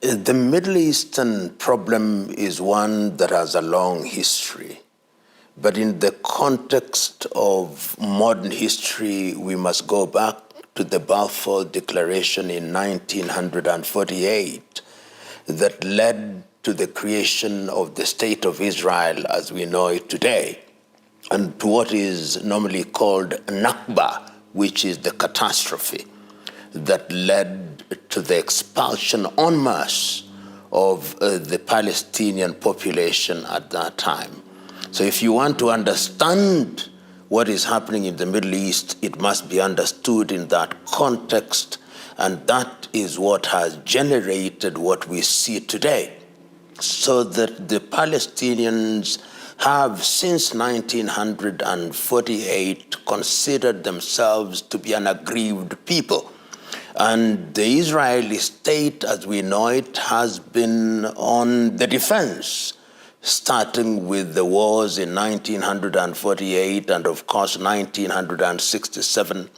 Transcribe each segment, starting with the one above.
The Middle Eastern problem is one that has a long history. But in the context of modern history, we must go back to the Balfour Declaration in 1948 that led to the creation of the State of Israel as we know it today, and to what is normally called Nakba, which is the catastrophe that led to the expulsion en masse of the Palestinian population at that time. So if you want to understand what is happening in the Middle East, it must be understood in that context, and that is what has generated what we see today. So that the Palestinians have since 1948 considered themselves to be an aggrieved people. And the Israeli state, as we know it, has been on the defense, starting with the wars in 1948 and, of course, 1967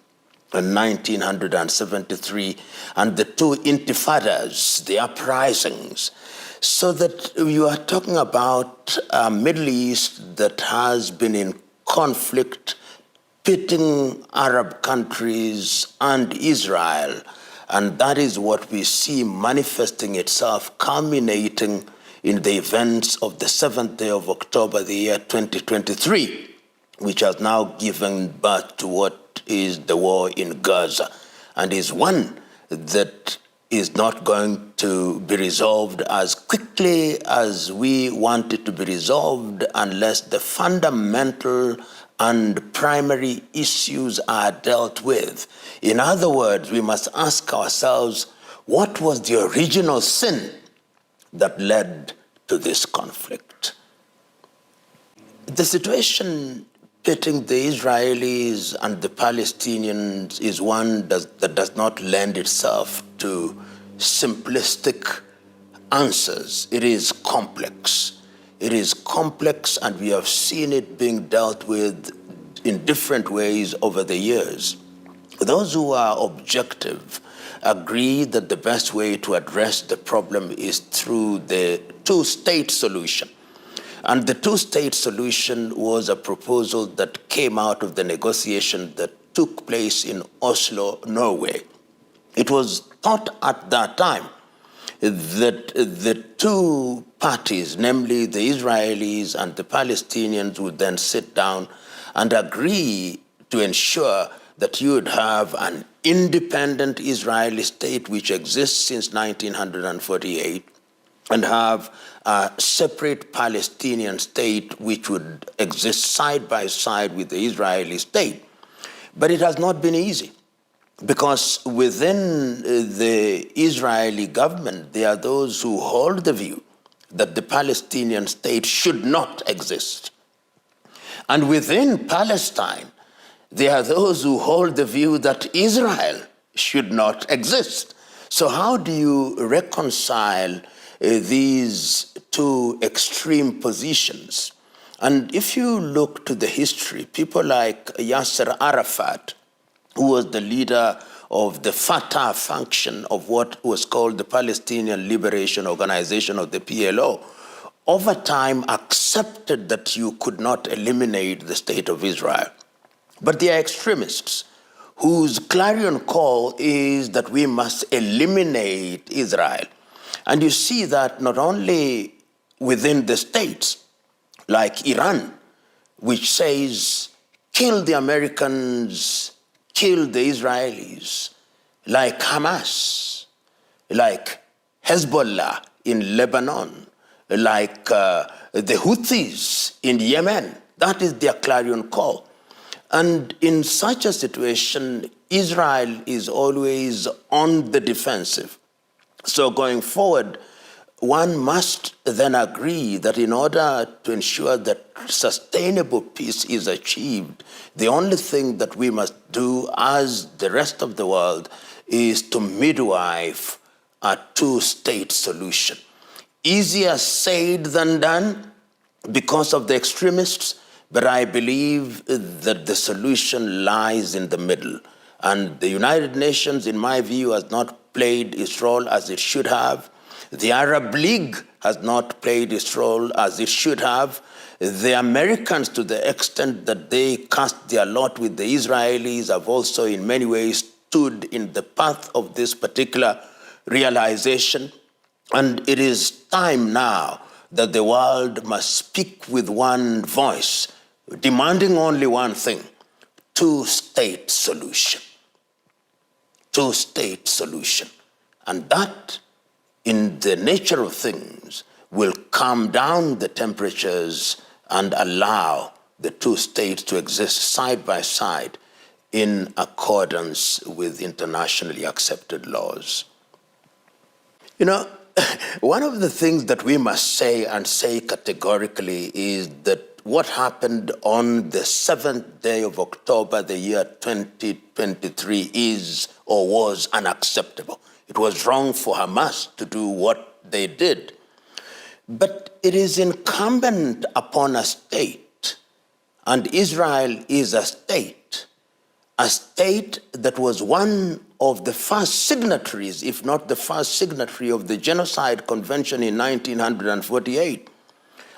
and 1973, and the two intifadas, the uprisings. So that you are talking about a Middle East that has been in conflict, pitting Arab countries and Israel. And that is what we see manifesting itself, culminating in the events of the 7th day of October, the year 2023, which has now given birth to what is the war in Gaza, and is one that is not going to be resolved as quickly as we want it to be resolved unless the fundamental and primary issues are dealt with. In other words, we must ask ourselves, what was the original sin that led to this conflict? The situation pitting the Israelis and the Palestinians is one that does not lend itself to simplistic answers. It is complex. It is complex, and we have seen it being dealt with in different ways over the years. Those who are objective agree that the best way to address the problem is through the two-state solution. And the two-state solution was a proposal that came out of the negotiation that took place in Oslo, Norway. It was thought at that time that the two parties, namely the Israelis and the Palestinians, would then sit down and agree to ensure that you would have an independent Israeli state which exists since 1948, and have a separate Palestinian state which would exist side by side with the Israeli state. But it has not been easy, because within the Israeli government, there are those who hold the view that the Palestinian state should not exist. And within Palestine, there are those who hold the view that Israel should not exist. So how do you reconcile these two extreme positions? And if you look to the history, people like Yasser Arafat, who was the leader of the Fatah function of what was called the Palestinian Liberation Organization, of the PLO, over time accepted that you could not eliminate the state of Israel. But there are extremists whose clarion call is that we must eliminate Israel. And you see that not only within the states, like Iran, which says, kill the Americans, kill the Israelis, like Hamas, like Hezbollah in Lebanon, like the Houthis in Yemen. That is their clarion call. And in such a situation, Israel is always on the defensive. So going forward, one must then agree that in order to ensure that sustainable peace is achieved, the only thing that we must do as the rest of the world is to midwife a two-state solution. Easier said than done because of the extremists, but I believe that the solution lies in the middle. And the United Nations, in my view, has not played its role as it should have. The Arab League has not played its role as it should have. The Americans, to the extent that they cast their lot with the Israelis, have also in many ways stood in the path of this particular realization. And it is time now that the world must speak with one voice, demanding only one thing: two-state solution. Two-state solution. And that, in the nature of things, will calm down the temperatures and allow the two states to exist side by side in accordance with internationally accepted laws. You know, one of the things that we must say, and say categorically, is that what happened on the 7th day of October, the year 2023, is or was unacceptable. It was wrong for Hamas to do what they did. But it is incumbent upon a state, and Israel is a state that was one of the first signatories, if not the first signatory, of the Genocide Convention in 1948.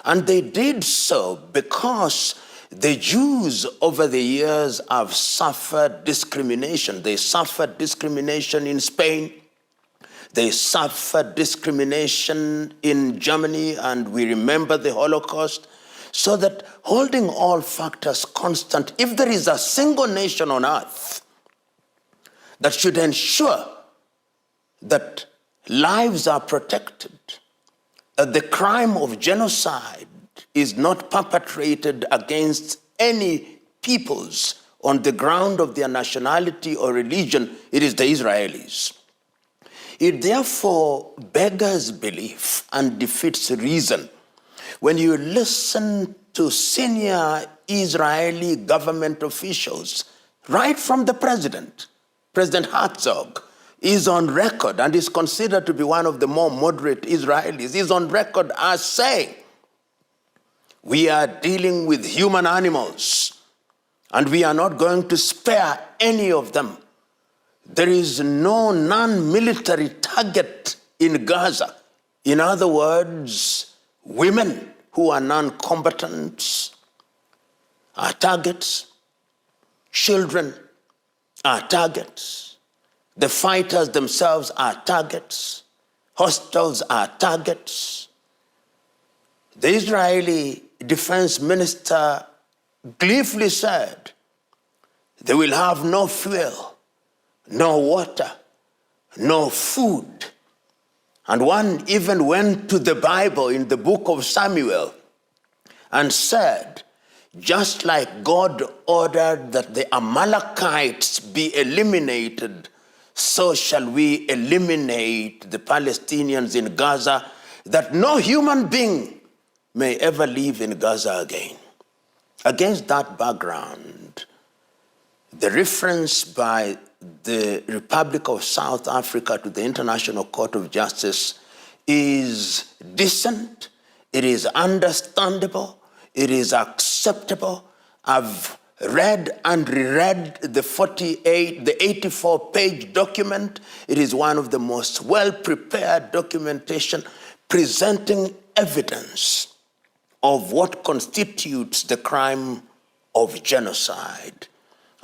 And they did so because the Jews over the years have suffered discrimination. They suffered discrimination in Spain. They suffered discrimination in Germany, and we remember the Holocaust. So that, holding all factors constant, if there is a single nation on earth that should ensure that lives are protected, that the crime of genocide is not perpetrated against any peoples on the ground of their nationality or religion, it is the Israelis. It therefore beggars belief and defeats reason when you listen to senior Israeli government officials, right from the president. President Herzog is on record, and is considered to be one of the more moderate Israelis, is on record as saying, we are dealing with human animals, and we are not going to spare any of them. There is no non-military target in Gaza. In other words, women who are non-combatants are targets. Children are targets. The fighters themselves are targets. Hospitals are targets. The Israeli defense minister gleefully said they will have no fuel, no water, no food. And one even went to the Bible in the book of Samuel and said, just like God ordered that the Amalekites be eliminated, so shall we eliminate the Palestinians in Gaza, that no human being may ever live in Gaza again. Against that background, the reference by the Republic of South Africa to the International Court of Justice is decent, it is understandable, it is acceptable. I've read and reread the 84-page document. It is one of the most well-prepared documentation presenting evidence of what constitutes the crime of genocide.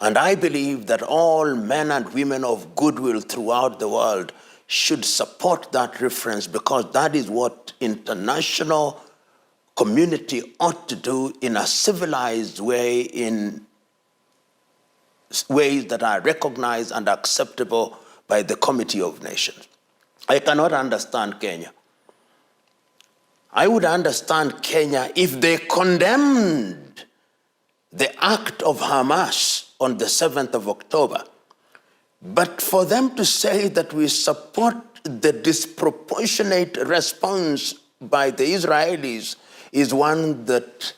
And I believe that all men and women of goodwill throughout the world should support that reference, because that is what international community ought to do in a civilized way, in ways that are recognized and acceptable by the Committee of Nations. I cannot understand Kenya. I would understand Kenya if they condemned the act of Hamas on the 7th of October. But for them to say that we support the disproportionate response by the Israelis is one that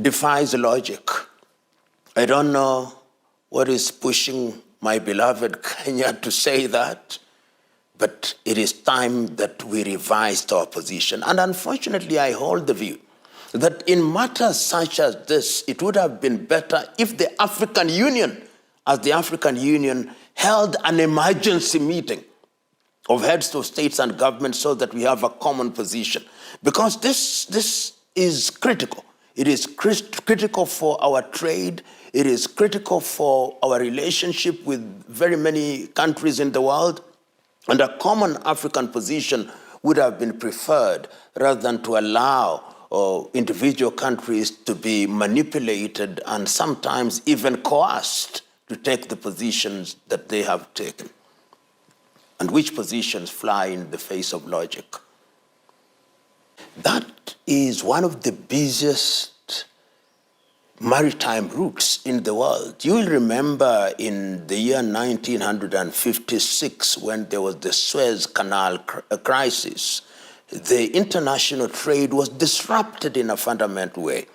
defies logic. I don't know what is pushing my beloved Kenya to say that, but it is time that we revised our position. And unfortunately, I hold the view that in matters such as this, it would have been better if the African Union, as the African Union, held an emergency meeting of heads of states and governments so that we have a common position. Because this is critical. It is critical for our trade. It is critical for our relationship with very many countries in the world. And a common African position would have been preferred rather than to allow individual countries to be manipulated and sometimes even coerced to take the positions that they have taken, and which positions fly in the face of logic. That is one of the busiest maritime routes in the world. You will remember in the year 1956, when there was the Suez Canal crisis, the international trade was disrupted in a fundamental way.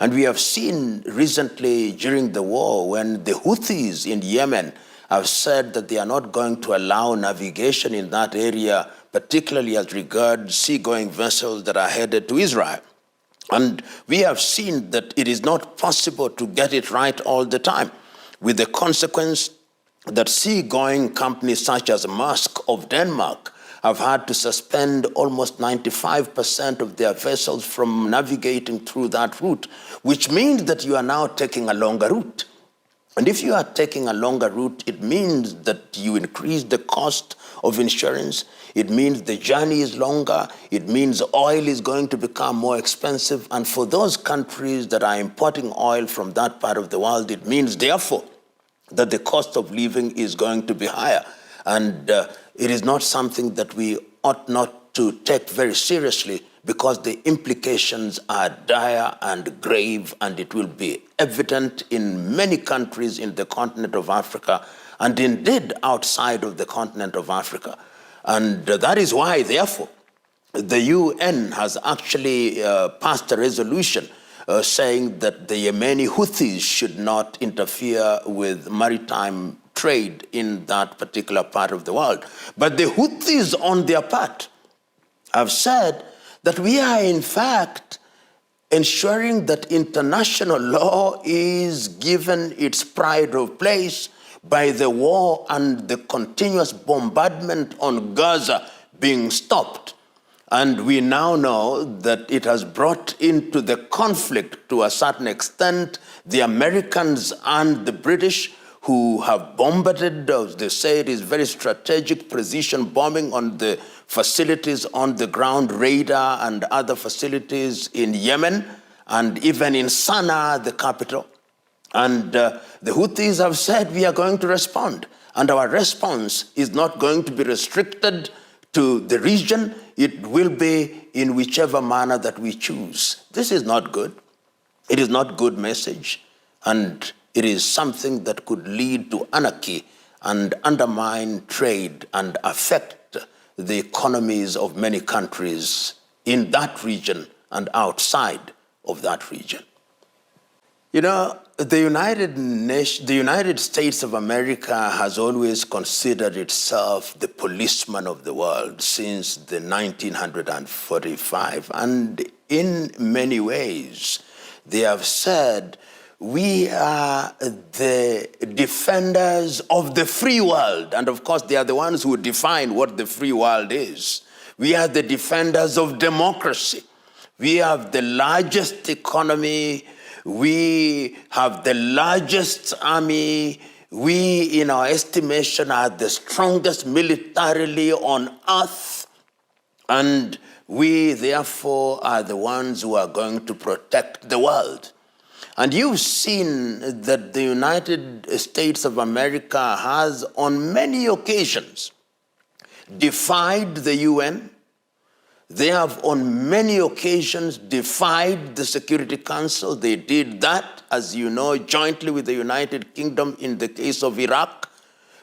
And we have seen recently during the war when the Houthis in Yemen have said that they are not going to allow navigation in that area, particularly as regards seagoing vessels that are headed to Israel. And we have seen that it is not possible to get it right all the time, with the consequence that seagoing companies such as Maersk of Denmark have had to suspend almost 95% of their vessels from navigating through that route, which means that you are now taking a longer route. And if you are taking a longer route, it means that you increase the cost of insurance. It means the journey is longer. It means oil is going to become more expensive. And for those countries that are importing oil from that part of the world, it means, therefore, that the cost of living is going to be higher. And it is not something that we ought not to take very seriously, because the implications are dire and grave, and it will be evident in many countries in the continent of Africa, and indeed outside of the continent of Africa. And that is why, therefore, the UN has actually passed a resolution saying that the Yemeni Houthis should not interfere with maritime trade in that particular part of the world. But the Houthis, on their part, have said that we are, in fact, ensuring that international law is given its pride of place by the war and the continuous bombardment on Gaza being stopped. And we now know that it has brought into the conflict, to a certain extent, the Americans and the British, who have bombarded, as they say, it is very strategic precision bombing on the facilities on the ground, radar and other facilities in Yemen, and even in Sana'a, the capital. And the Houthis have said, we are going to respond. And our response is not going to be restricted to the region. It will be in whichever manner that we choose. This is not good. It is not good message. And it is something that could lead to anarchy and undermine trade and affect the economies of many countries in that region and outside of that region. You know, the United States of America has always considered itself the policeman of the world since the 1945. And in many ways, they have said, we are the defenders of the free world. And of course, they are the ones who define what the free world is. We are the defenders of democracy. We have the largest economy. We have the largest army. We, in our estimation, are the strongest militarily on earth. And we, therefore, are the ones who are going to protect the world. And you've seen that the United States of America has, on many occasions, defied the UN. They have, on many occasions, defied the Security Council. They did that, as you know, jointly with the United Kingdom in the case of Iraq.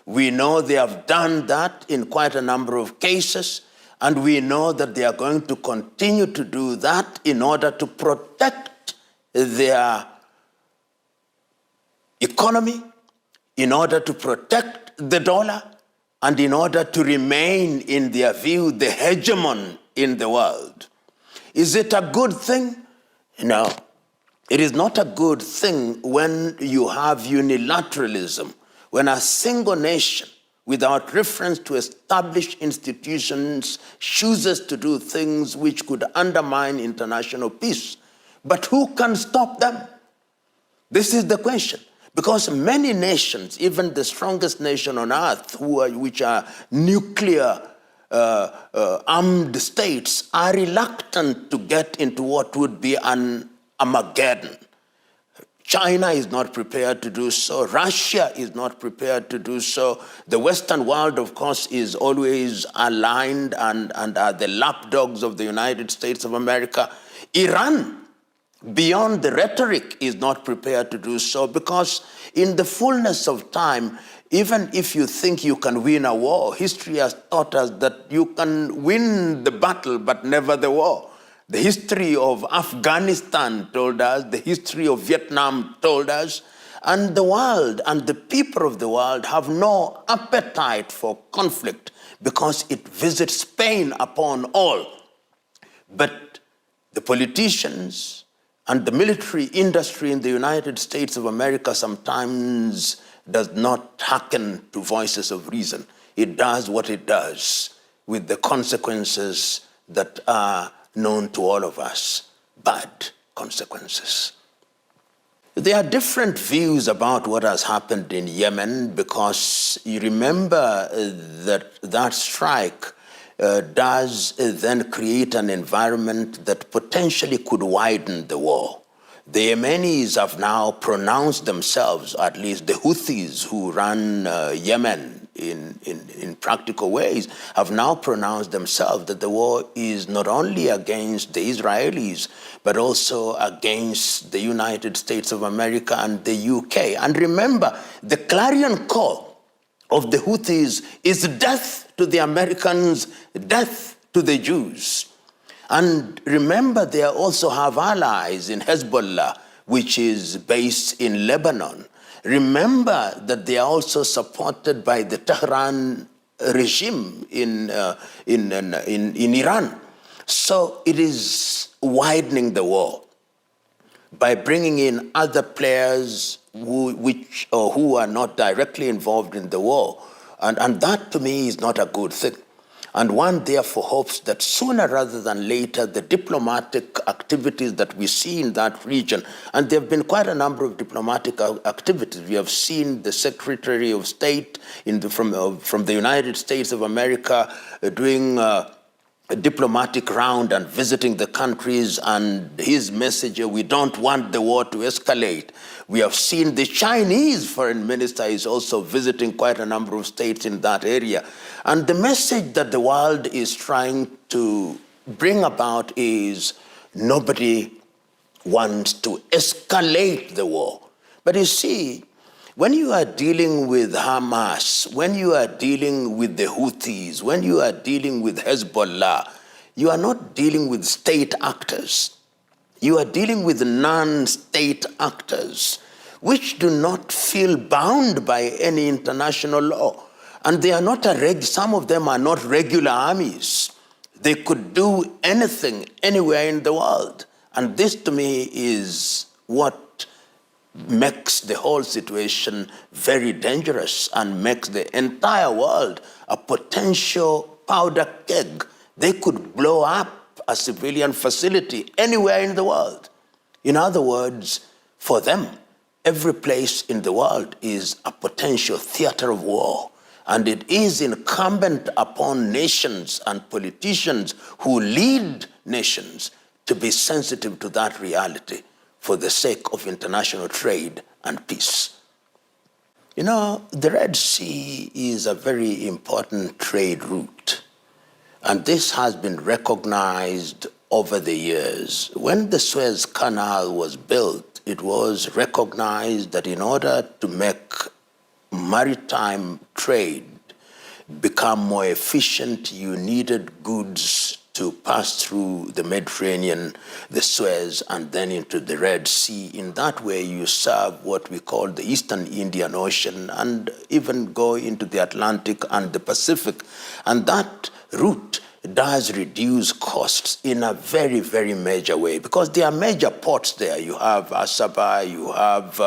We know they have done that in quite a number of cases, and we know that they are going to continue to do that in order to protect their economy, in order to protect the dollar, and in order to remain, in their view, the hegemon in the world. Is it a good thing? No, it is not a good thing when you have unilateralism, when a single nation without reference to established institutions, chooses to do things which could undermine international peace. But who can stop them? This is the question. Because many nations, even the strongest nation on earth, which are nuclear armed states, are reluctant to get into what would be an Armageddon. China is not prepared to do so. Russia is not prepared to do so. The Western world, of course, is always aligned and are the lapdogs of the United States of America. Iran, beyond the rhetoric, is not prepared to do so, because in the fullness of time, even if you think you can win a war, history has taught us that you can win the battle but never the war. The history of Afghanistan told us, the history of Vietnam told us, and the world and the people of the world have no appetite for conflict because it visits pain upon all. But the politicians and the military industry in the United States of America sometimes does not hearken to voices of reason. It does what it does with the consequences that are known to all of us, bad consequences. There are different views about what has happened in Yemen, because you remember that strike does then create an environment that potentially could widen the war. The Yemenis have now pronounced themselves, at least the Houthis who run Yemen in practical ways, have now pronounced themselves that the war is not only against the Israelis, but also against the United States of America and the UK. And remember, the clarion call of the Houthis is death to the Americans, death to the Jews. And remember, they also have allies in Hezbollah, which is based in Lebanon. Remember that they are also supported by the Tehran regime in Iran. So it is widening the war by bringing in other players who are not directly involved in the war. And that, to me, is not a good thing. And one therefore hopes that sooner rather than later, the diplomatic activities that we see in that region, and there have been quite a number of diplomatic activities. We have seen the Secretary of State from the United States of America doing a diplomatic round and visiting the countries, and his message, we don't want the war to escalate. We have seen the Chinese foreign minister is also visiting quite a number of states in that area. And the message that the world is trying to bring about is nobody wants to escalate the war. But you see, when you are dealing with Hamas, when you are dealing with the Houthis, when you are dealing with Hezbollah, you are not dealing with state actors. You are dealing with non-state actors, which do not feel bound by any international law. And they are not some of them are not regular armies. They could do anything, anywhere in the world. And this, to me, is what makes the whole situation very dangerous and makes the entire world a potential powder keg. They could blow up a civilian facility anywhere in the world. In other words, for them, every place in the world is a potential theater of war. And it is incumbent upon nations and politicians who lead nations to be sensitive to that reality for the sake of international trade and peace. You know, the Red Sea is a very important trade route. And this has been recognized over the years. When the Suez Canal was built, it was recognized that in order to make maritime trade become more efficient, you needed goods to pass through the Mediterranean, the Suez, and then into the Red Sea. In that way, you serve what we call the Eastern Indian Ocean and even go into the Atlantic and the Pacific. And that route does reduce costs in a very, very major way, because there are major ports there. You have Asaba, you have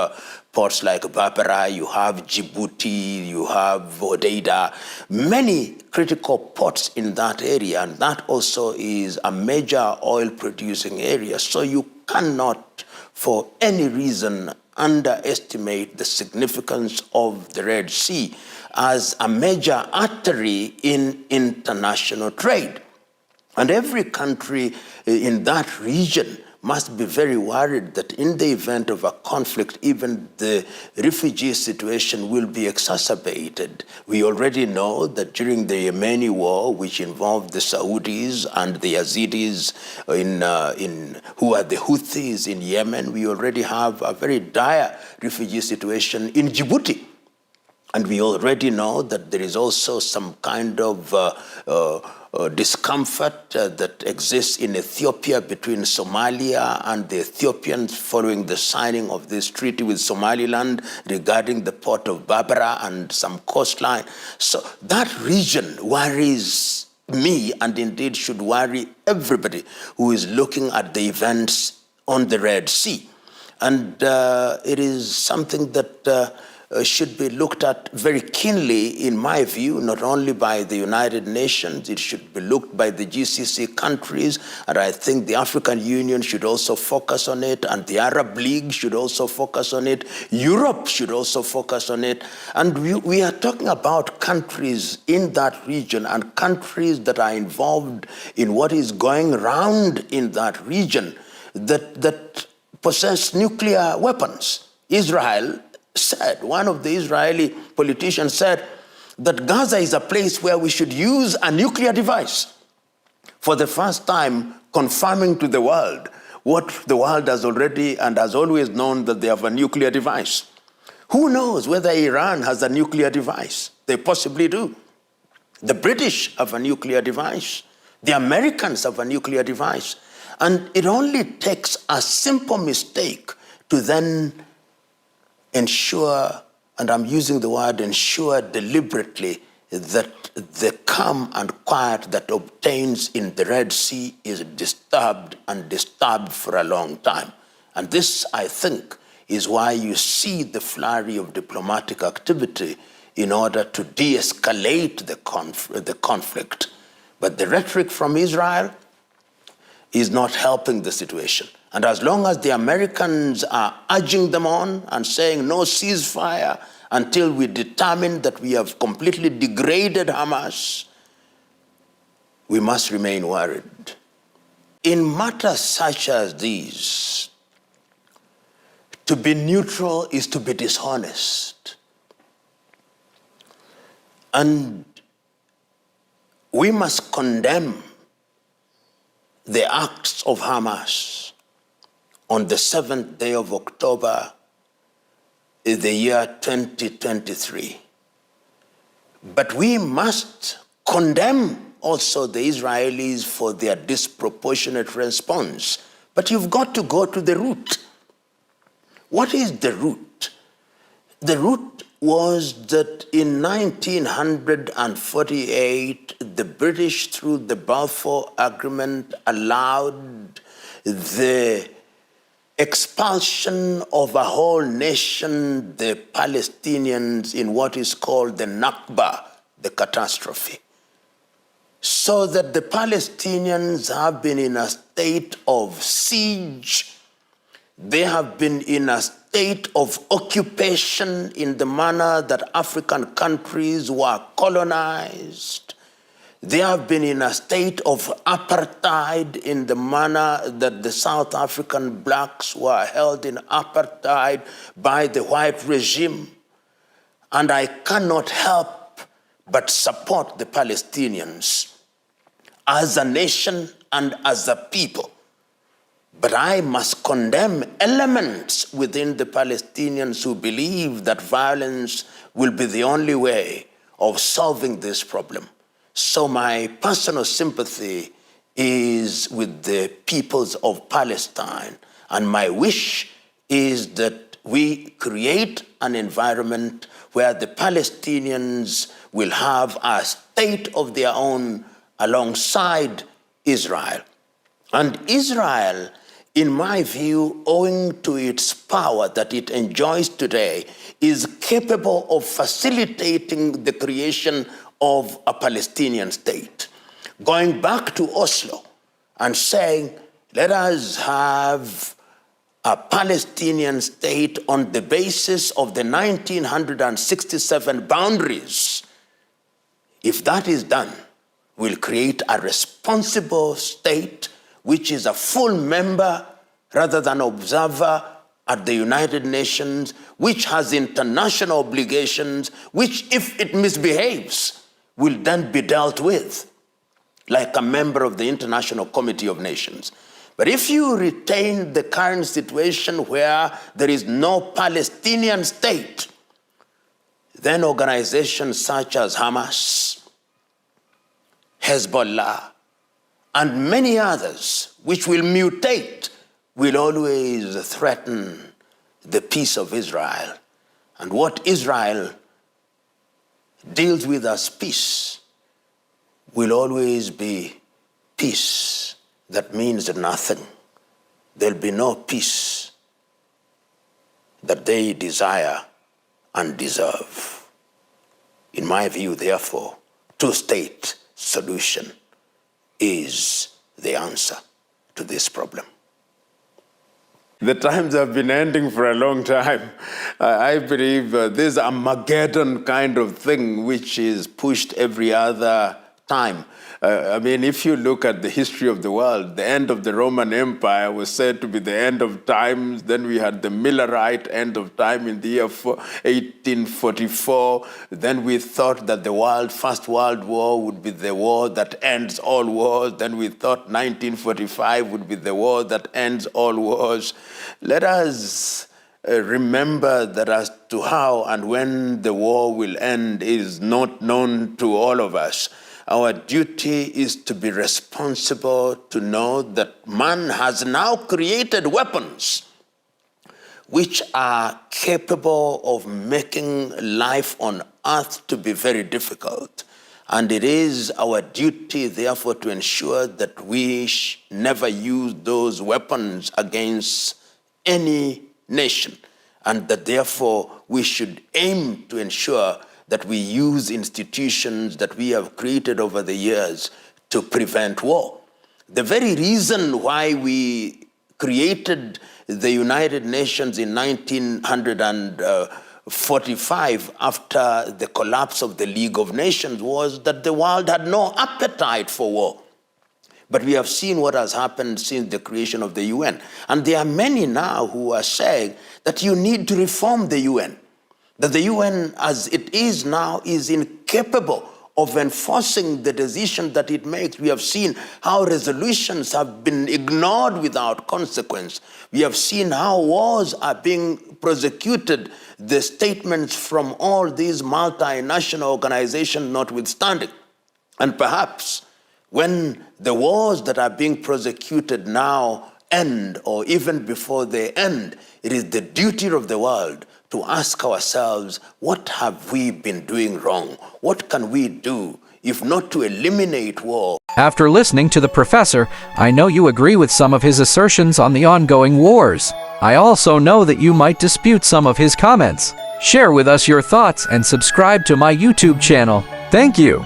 ports like Berbera, you have Djibouti, you have Hodeida, many critical ports in that area, and that also is a major oil-producing area. So you cannot, for any reason, underestimate the significance of the Red Sea as a major artery in international trade. And every country in that region must be very worried that in the event of a conflict, even the refugee situation will be exacerbated. We already know that during the Yemeni war, which involved the Saudis and the Yazidis who are the Houthis in Yemen, we already have a very dire refugee situation in Djibouti. And we already know that there is also some kind of discomfort that exists in Ethiopia between Somalia and the Ethiopians following the signing of this treaty with Somaliland regarding the port of Berbera and some coastline. So that region worries me, and indeed should worry everybody who is looking at the events on the Red Sea. And it is something that should be looked at very keenly, in my view, not only by the United Nations, it should be looked by the GCC countries, and I think the African Union should also focus on it, and the Arab League should also focus on it, Europe should also focus on it, and we are talking about countries in that region and countries that are involved in what is going around in that region that possess nuclear weapons. Israel said, one of the Israeli politicians said, that Gaza is a place where we should use a nuclear device. For the first time, confirming to the world what the world has already and has always known, that they have a nuclear device. Who knows whether Iran has a nuclear device? They possibly do. The British have a nuclear device. The Americans have a nuclear device. And it only takes a simple mistake to then ensure, and I'm using the word ensure deliberately, that the calm and quiet that obtains in the Red Sea is disturbed and disturbed for a long time. And this, I think, is why you see the flurry of diplomatic activity in order to de-escalate the conflict. But the rhetoric from Israel is not helping the situation. And as long as the Americans are urging them on and saying no ceasefire until we determine that we have completely degraded Hamas, we must remain worried. In matters such as these, to be neutral is to be dishonest. And we must condemn the acts of Hamas on the 7th day of October in the year 2023. But we must condemn also the Israelis for their disproportionate response. But you've got to go to the root. What is the root? The root was that in 1948, the British, through the Balfour Agreement, allowed the expulsion of a whole nation, the Palestinians, in what is called the Nakba, the catastrophe. So that the Palestinians have been in a state of siege. They have been in a state of occupation in the manner that African countries were colonized. They have been in a state of apartheid in the manner that the South African blacks were held in apartheid by the white regime. And I cannot help but support the Palestinians as a nation and as a people. But I must condemn elements within the Palestinians who believe that violence will be the only way of solving this problem. So my personal sympathy is with the peoples of Palestine, and my wish is that we create an environment where the Palestinians will have a state of their own alongside Israel. And Israel in my view, owing to its power that it enjoys today, is capable of facilitating the creation of a Palestinian state. Going back to Oslo and saying, let us have a Palestinian state on the basis of the 1967 boundaries, if that is done, will create a responsible state which is a full member rather than observer at the United Nations, which has international obligations, which, if it misbehaves, will then be dealt with like a member of the International Committee of Nations. But if you retain the current situation where there is no Palestinian state, then organizations such as Hamas, Hezbollah, and many others, which will mutate, will always threaten the peace of Israel. And what Israel deals with as peace will always be peace that means nothing. There'll be no peace that they desire and deserve. In my view, therefore, two-state solution is the answer to this problem. The times have been ending for a long time. I believe this Armageddon kind of thing, which is pushed every other time. I mean, if you look at the history of the world, the end of the Roman Empire was said to be the end of times. Then we had the Millerite end of time in the year 1844. Then we thought that the First World War would be the war that ends all wars. Then we thought 1945 would be the war that ends all wars. Let us remember that as to how and when the war will end is not known to all of us. Our duty is to be responsible, to know that man has now created weapons which are capable of making life on earth to be very difficult. And it is our duty, therefore, to ensure that we never use those weapons against any nation, and that, therefore, we should aim to ensure that we use institutions that we have created over the years to prevent war. The very reason why we created the United Nations in 1945 after the collapse of the League of Nations was that the world had no appetite for war. But we have seen what has happened since the creation of the UN. And there are many now who are saying that you need to reform the UN. That the UN, as it is now, is incapable of enforcing the decision that it makes. We have seen how resolutions have been ignored without consequence. We have seen how wars are being prosecuted, the statements from all these multinational organizations notwithstanding. And perhaps when the wars that are being prosecuted now end, or even before they end, it is the duty of the world to ask ourselves, what have we been doing wrong? What can we do, if not to eliminate war? After listening to the professor, I know you agree with some of his assertions on the ongoing wars. I also know that you might dispute some of his comments. Share with us your thoughts and subscribe to my YouTube channel. Thank you.